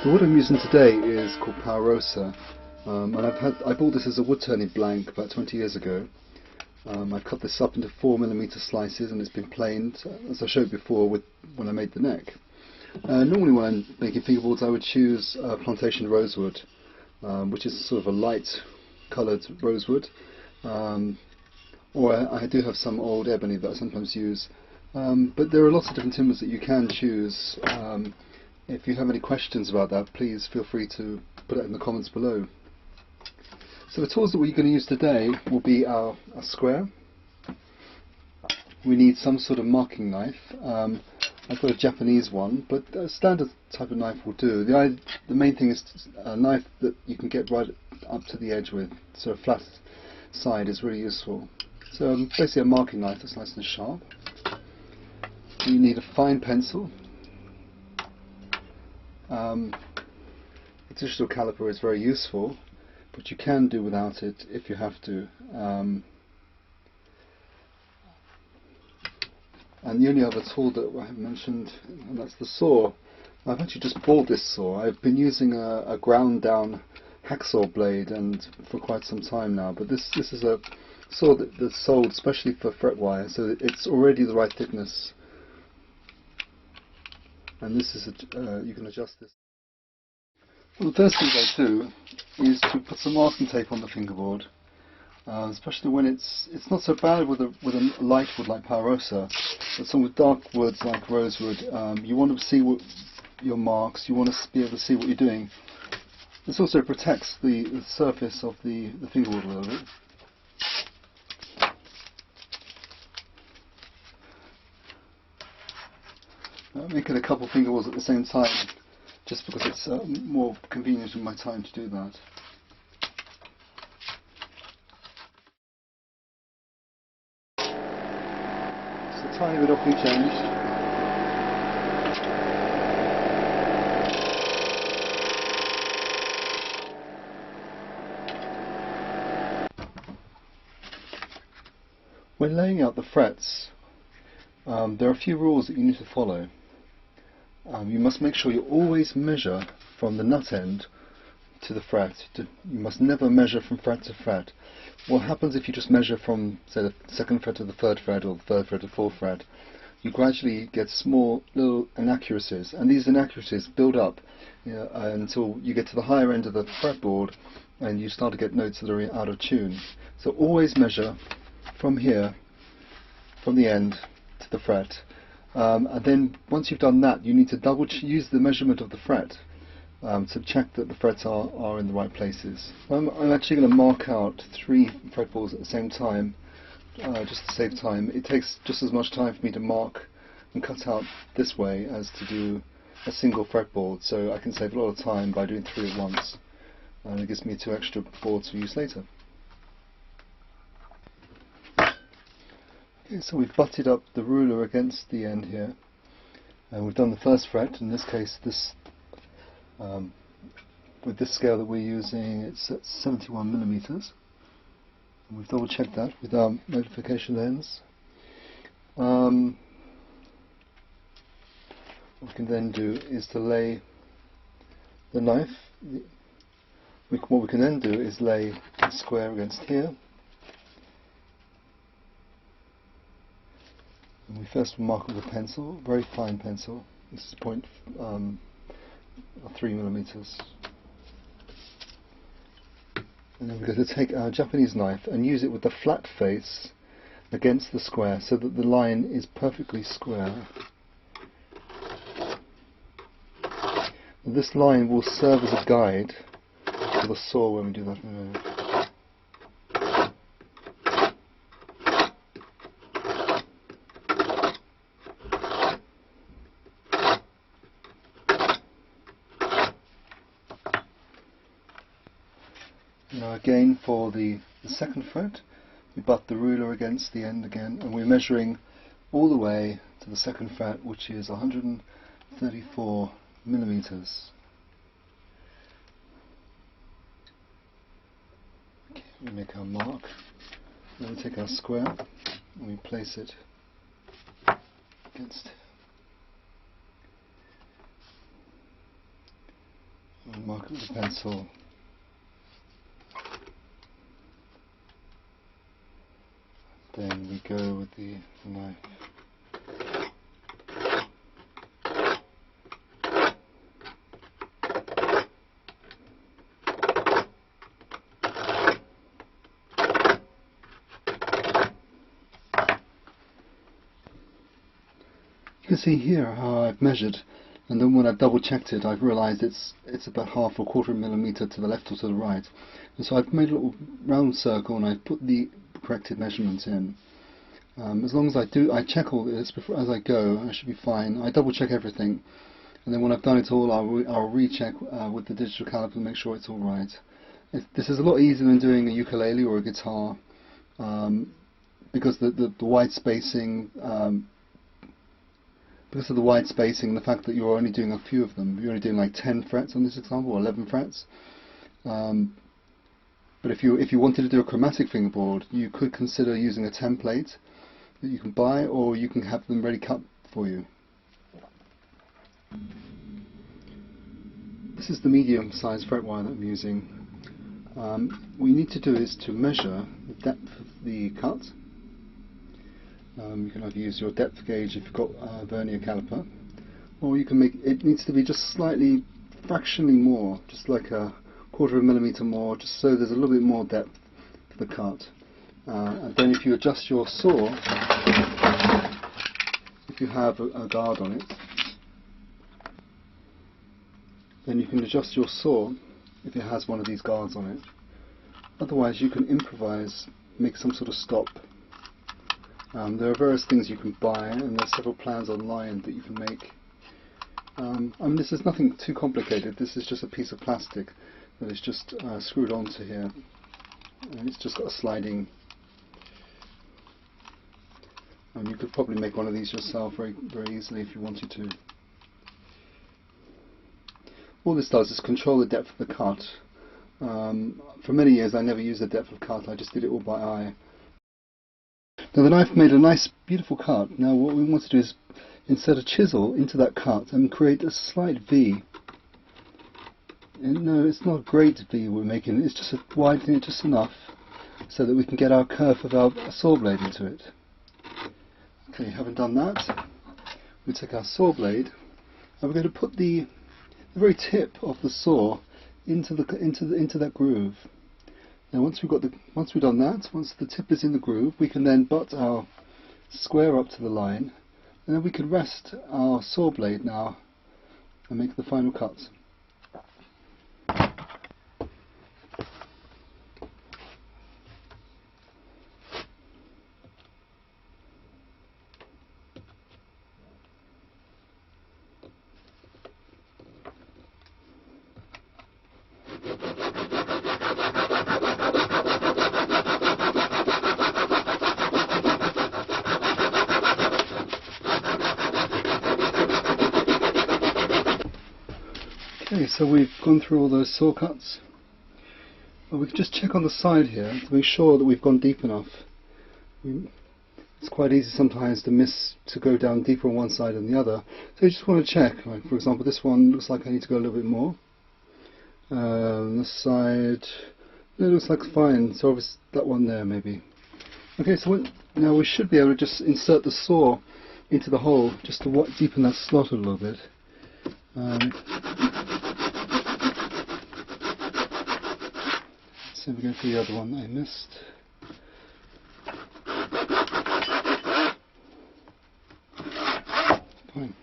The wood I'm using today is called Paurosa, and I bought this as a wood turning blank about 20 years ago. I cut this up into 4mm slices and it's been planed, as I showed before, when I made the neck. Normally when I'm making fingerboards I would choose plantation rosewood, which is sort of a light coloured rosewood, or I do have some old ebony that I sometimes use, but there are lots of different timbers that you can choose. If you have any questions about that, please feel free to put it in the comments below. So the tools that we're going to use today will be our square. We need some sort of marking knife. I've got a Japanese one, but a standard type of knife will do. The main thing is a knife that you can get right up to the edge with, so a flat side is really useful. So basically a marking knife that's nice and sharp. You need a fine pencil. The digital caliper is very useful, but you can do without it if you have to. And the only other tool that I haven't mentioned, and that's the saw. I've actually just bought this saw. I've been using a ground down hacksaw blade and for quite some time now, but this is a saw that's sold especially for fret wire, so it's already the right thickness. And this is you can adjust this. Well, the first thing I do is to put some masking tape on the fingerboard, especially when it's not so bad with a light wood like Paurosa, but some with dark woods like rosewood. You want to see your marks. You want to be able to see what you're doing. This also protects the surface of the fingerboard a little bit. I'm making a couple of fingerboards at the same time, just because it's more convenient in my time to do that. Just a tiny bit off we changed. When laying out the frets, there are a few rules that you need to follow. You must make sure you always measure from the nut end to the fret. You must never measure from fret to fret. What happens if you just measure from, say, the second fret to the third fret, or the third fret to the fourth fret? You gradually get small little inaccuracies, and these inaccuracies build up until you get to the higher end of the fretboard and you start to get notes that are out of tune. So always measure from here, from the end to the fret. And then once you've done that, you need to use the measurement of the fret to check that the frets are in the right places. I'm actually going to mark out 3 fretboards at the same time, just to save time. It takes just as much time for me to mark and cut out this way as to do a single fretboard, so I can save a lot of time by doing 3 at once, and it gives me 2 extra boards for use later. Okay, so we've butted up the ruler against the end here, and we've done the first fret. In this case, with this scale that we're using, it's at 71mm. And we've double checked that with our notification lens. What we can then do is to lay the knife. What we can then do is lay the square against here. And we first mark with a pencil, very fine pencil. This is 0.3mm. And then we're going to take our Japanese knife and use it with the flat face against the square so that the line is perfectly square. And this line will serve as a guide for the saw when we do that in a minute. Now again, for the second fret, we butt the ruler against the end again, and we're measuring all the way to the second fret, which is 134mm. Okay, we make our mark, then we take our square and we place it against. and mark it with a pencil. Then we go with the knife. You can see here how I've measured, and then when I've double checked it, I've realised it's about half or quarter of a millimetre to the left or to the right. And so I've made a little round circle and I've put the corrected measurements in. As long as I check all this before as I go, I should be fine. I double check everything, and then when I've done it all, I'll recheck with the digital caliper to make sure it's all right. This is a lot easier than doing a ukulele or a guitar, because the wide spacing. Because of the wide spacing and the fact that you're only doing a few of them, you're only doing like 10 frets on this example, or 11 frets. But if you wanted to do a chromatic fingerboard, you could consider using a template that you can buy, or you can have them ready cut for you. This is the medium size fret wire that I'm using. What you need to do is to measure the depth of the cut. You can either use your depth gauge if you've got a vernier caliper, or you can make it needs to be just slightly, fractionally more, just like a quarter of a millimetre more, just so there's a little bit more depth to the cut. And then if you adjust your saw, if you have a guard on it, then you can adjust your saw if it has one of these guards on it. Otherwise you can improvise, make some sort of stop. There are various things you can buy, and there are several plans online that you can make. I mean, this is nothing too complicated. This is just a piece of plastic that is just screwed onto here, and it's just got a sliding. You could probably make one of these yourself very, very easily if you wanted to. All this does is control the depth of the cut. For many years I never used the depth of cut, I just did it all by eye. Now the knife made a nice beautiful cut. Now what we want to do is insert a chisel into that cut and create a slight V. And no, it's not a great V we're making, it's just widening it just enough so that we can get our kerf of our saw blade into it. Okay, having done that, we take our saw blade and we're going to put the very tip of the saw into that groove. Now once we've done that, once the tip is in the groove, we can then butt our square up to the line, and then we can rest our saw blade now and make the final cut. Okay, so we've gone through all those saw cuts. Well, we can just check on the side here to make sure that we've gone deep enough. It's quite easy sometimes to go down deeper on one side than the other. So you just want to check. Like, for example, this one looks like I need to go a little bit more. This side, it looks like fine. So obviously that one there maybe. Okay, so now we should be able to just insert the saw into the hole just to deepen that slot a little bit. So we go for the other one that I missed. Fine.